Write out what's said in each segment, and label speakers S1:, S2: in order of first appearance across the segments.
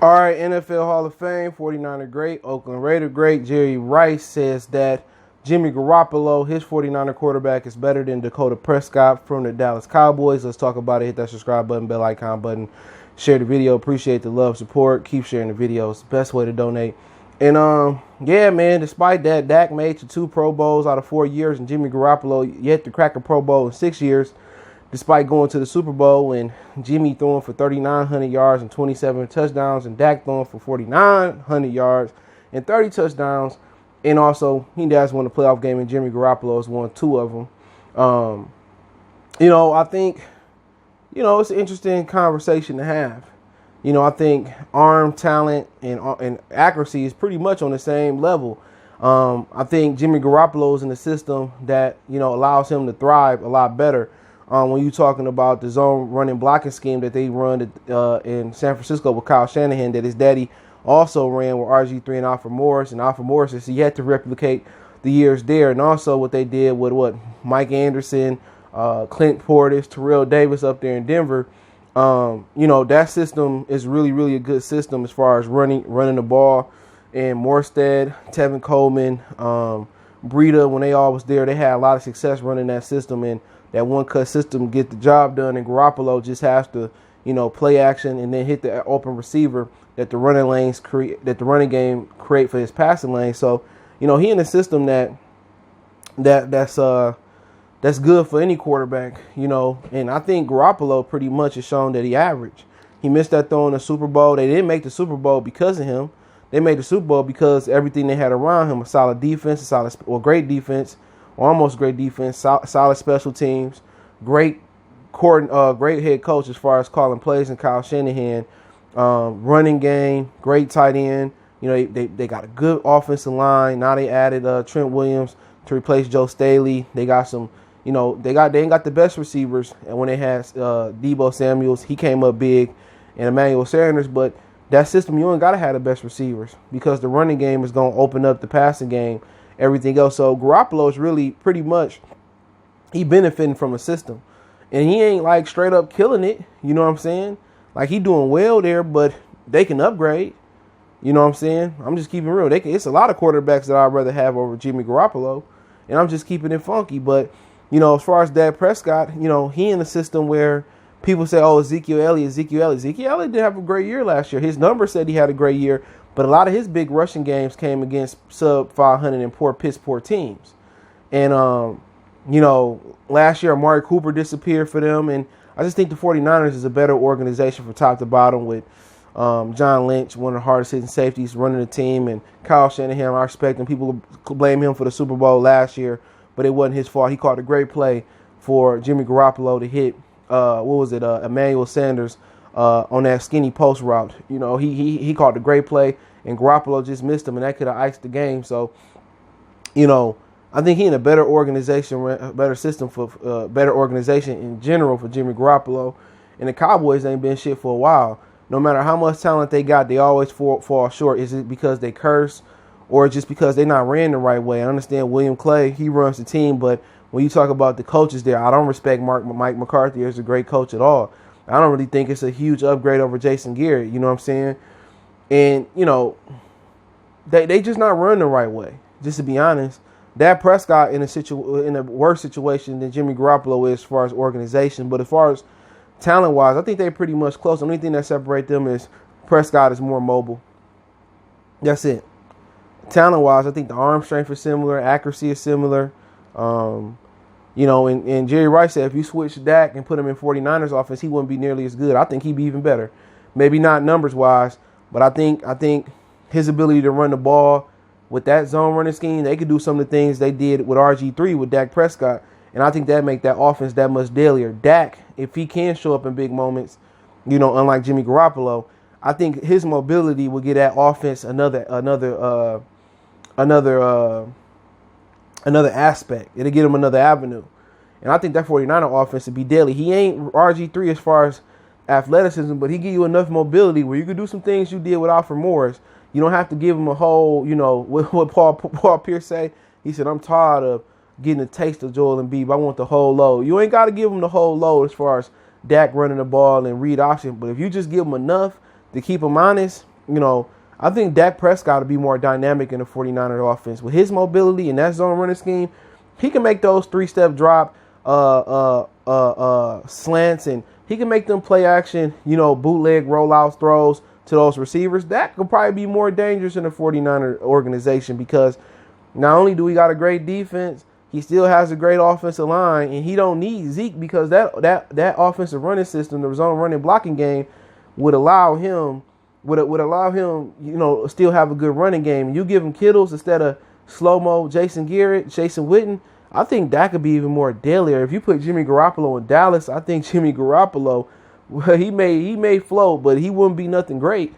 S1: All right, NFL Hall of Fame, 49er great, Oakland Raider great. Jerry Rice says that Jimmy Garoppolo, his 49er quarterback, is better than Dakota Prescott from the Dallas Cowboys. Let's talk about it. Hit that subscribe button, bell icon button. Share the video. Appreciate the love, support. Keep sharing the videos. Best way to donate. And, yeah, man, despite that, Dak made to 2 Pro Bowls out of 4 years, and Jimmy Garoppolo yet to crack a Pro Bowl in 6 years. Despite going to the Super Bowl and Jimmy throwing for 3,900 yards and 27 touchdowns, and Dak throwing for 4,900 yards and 30 touchdowns, and also he has won a playoff game, and Jimmy Garoppolo has won 2 of them. I think, it's an interesting conversation to have. I think arm talent and accuracy is pretty much on the same level. I think Jimmy Garoppolo is in a system that, allows him to thrive a lot better. When you're talking about the zone running blocking scheme that they run in San Francisco with Kyle Shanahan, that his daddy also ran with RG3 and Alfred Morris. And Alfred Morris is yet to replicate the years there. And also what they did with Mike Anderson, Clint Portis, Terrell Davis up there in Denver. That system is really, really a good system as far as running the ball. And Morstead, Tevin Coleman, Breida, when they all was there, they had a lot of success running that system. And that one-cut system get the job done, and Garoppolo just has to, play action and then hit the open receiver that the running game create for his passing lane. So, he in a system that's good for any quarterback, And I think Garoppolo pretty much has shown that he average. He missed that throw in the Super Bowl. They didn't make the Super Bowl because of him. They made the Super Bowl because everything they had around him: a solid defense, great defense. Almost great defense, solid special teams, great head coach as far as calling plays, and Kyle Shanahan, running game, great tight end. They got a good offensive line. Now they added Trent Williams to replace Joe Staley. They got some, they ain't got the best receivers. And when they had Deebo Samuels, he came up big, and Emmanuel Sanders. But that system, you ain't got to have the best receivers because the running game is going to open up the passing game. Everything else. So Garoppolo is really pretty much, he benefiting from a system. And he ain't like straight up killing it. You know what I'm saying? Like he doing well there, but they can upgrade. You know what I'm saying? I'm just keeping it real. It's a lot of quarterbacks that I'd rather have over Jimmy Garoppolo. And I'm just keeping it funky. But, as far as Dak Prescott, he in a system where people say, oh, Ezekiel Elliott. Ezekiel Elliott did have a great year last year. His numbers said he had a great year. But a lot of his big rushing games came against sub-500 and poor teams. And, last year, Amari Cooper disappeared for them. And I just think the 49ers is a better organization from top to bottom with John Lynch, one of the hardest hitting safeties, running the team. And Kyle Shanahan, I respect him. People blame him for the Super Bowl last year, but it wasn't his fault. He caught a great play for Jimmy Garoppolo to hit, Emmanuel Sanders on that skinny post route. He caught a great play, and Garoppolo just missed him, and that could have iced the game. So, I think he in a better organization, better system for better organization in general for Jimmy Garoppolo. And the Cowboys ain't been shit for a while. No matter how much talent they got, they always fall short. Is it because they curse, or just because they not ran the right way? I understand William Clay, he runs the team, but when you talk about the coaches there, I don't respect Mike McCarthy as a great coach at all. I don't really think it's a huge upgrade over Jason Garrett. You know what I'm saying? And, they just not run the right way, just to be honest. Dak Prescott in a worse situation than Jimmy Garoppolo is as far as organization. But as far as talent-wise, I think they're pretty much close. The only thing that separates them is Prescott is more mobile. That's it. Talent-wise, I think the arm strength is similar. Accuracy is similar. And Jerry Rice said if you switch Dak and put him in 49ers offense, he wouldn't be nearly as good. I think he'd be even better. Maybe not numbers-wise, but I think his ability to run the ball with that zone running scheme, they could do some of the things they did with RG3 with Dak Prescott. And I think that make that offense that much deadlier. Dak, if he can show up in big moments, unlike Jimmy Garoppolo, I think his mobility will get that offense another aspect. It'll get him another avenue. And I think that 49er offense would be deadly. He ain't RG3 as far as athleticism, but he give you enough mobility where you could do some things you did with Alfred Morris. You don't have to give him a whole, what Paul Pierce say. He said, I'm tired of getting a taste of Joel Embiid. I want the whole load. You ain't got to give him the whole load as far as Dak running the ball and read option. But if you just give him enough to keep him honest, I think Dak Prescott will be more dynamic in the 49ers offense. With his mobility and that zone running scheme, he can make those 3-step drop slants, and he can make them play action, bootleg rollouts, throws to those receivers. That could probably be more dangerous in the 49er organization, because not only do we got a great defense, he still has a great offensive line, and he don't need Zeke, because that offensive running system, the zone running blocking game, would allow him, still have a good running game. You give him Kittles instead of slow-mo Jason Garrett, Jason Witten, I think that could be even more deadlier. If you put Jimmy Garoppolo in Dallas, I think Jimmy Garoppolo, well, he may float, but he wouldn't be nothing great,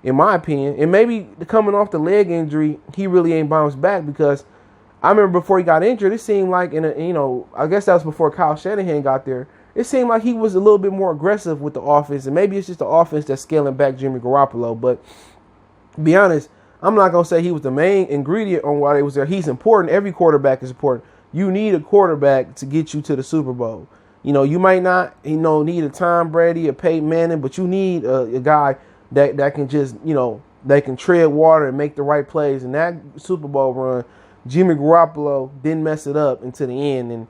S1: in my opinion. And maybe coming off the leg injury, he really ain't bounced back, because I remember before he got injured, it seemed like I guess that was before Kyle Shanahan got there. It seemed like he was a little bit more aggressive with the offense, and maybe it's just the offense that's scaling back Jimmy Garoppolo. But to be honest, I'm not gonna say he was the main ingredient on why he was there. He's important. Every quarterback is important. You need a quarterback to get you to the Super Bowl. You might not, need a Tom Brady, a Peyton Manning, but you need a guy that can just, that can tread water and make the right plays. And that Super Bowl run, Jimmy Garoppolo didn't mess it up until the end. And,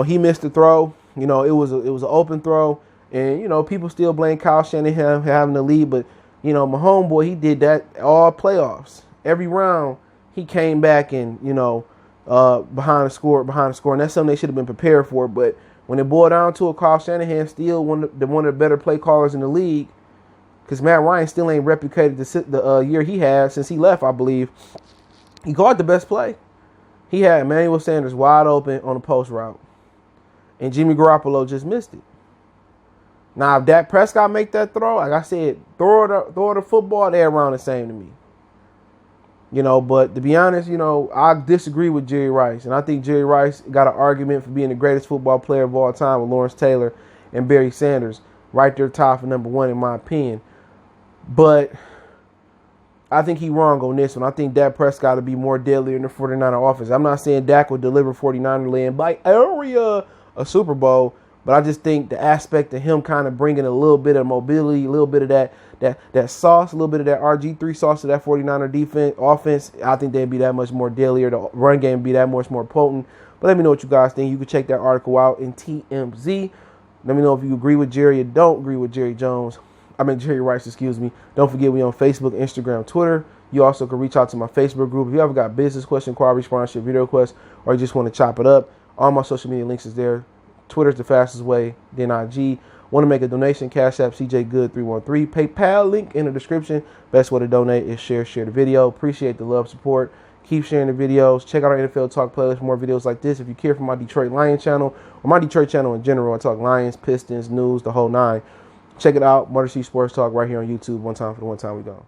S1: he missed the throw. It was an open throw. And, people still blame Kyle Shanahan for having the lead. But, my homeboy, he did that all playoffs. Every round, he came back and, behind the score. And that's something they should have been prepared for. But when it boiled down to it, Kyle Shanahan still one of the better play callers in the league, because Matt Ryan still ain't replicated the year he had since he left, I believe. He called the best play. He had Emmanuel Sanders wide open on a post route, and Jimmy Garoppolo just missed it. Now, if Dak Prescott make that throw, like I said, throw the football, they're around the same to me. But to be honest, I disagree with Jerry Rice. And I think Jerry Rice got an argument for being the greatest football player of all time with Lawrence Taylor and Barry Sanders. Right there top for number one, in my opinion. But I think he's wrong on this one. I think Dak Prescott will be more deadly in the 49er offense. I'm not saying Dak will deliver 49er land by area a Super Bowl, but I just think the aspect of him kind of bringing a little bit of mobility, a little bit of that sauce, a little bit of that RG3 sauce to that 49er offense, I think they'd be that much more deadlier. The run game would be that much more potent. But let me know what you guys think. You can check that article out in TMZ. Let me know if you agree with Jerry or don't agree with Jerry Rice, excuse me. Don't forget, we on Facebook, Instagram, Twitter. You also can reach out to my Facebook group. If you ever got business question, query, sponsorship, video requests, or you just want to chop it up, all my social media links is there. Twitter's the fastest way, then IG. Want to make a donation, Cash App, CJ Good 313. PayPal link in the description. Best way to donate is share the video. Appreciate the love, support. Keep sharing the videos. Check out our NFL Talk playlist for more videos like this. If you care for my Detroit Lions channel, or my Detroit channel in general, I talk Lions, Pistons, news, the whole nine. Check it out. Murder C Sports Talk right here on YouTube. One time for the one time we go.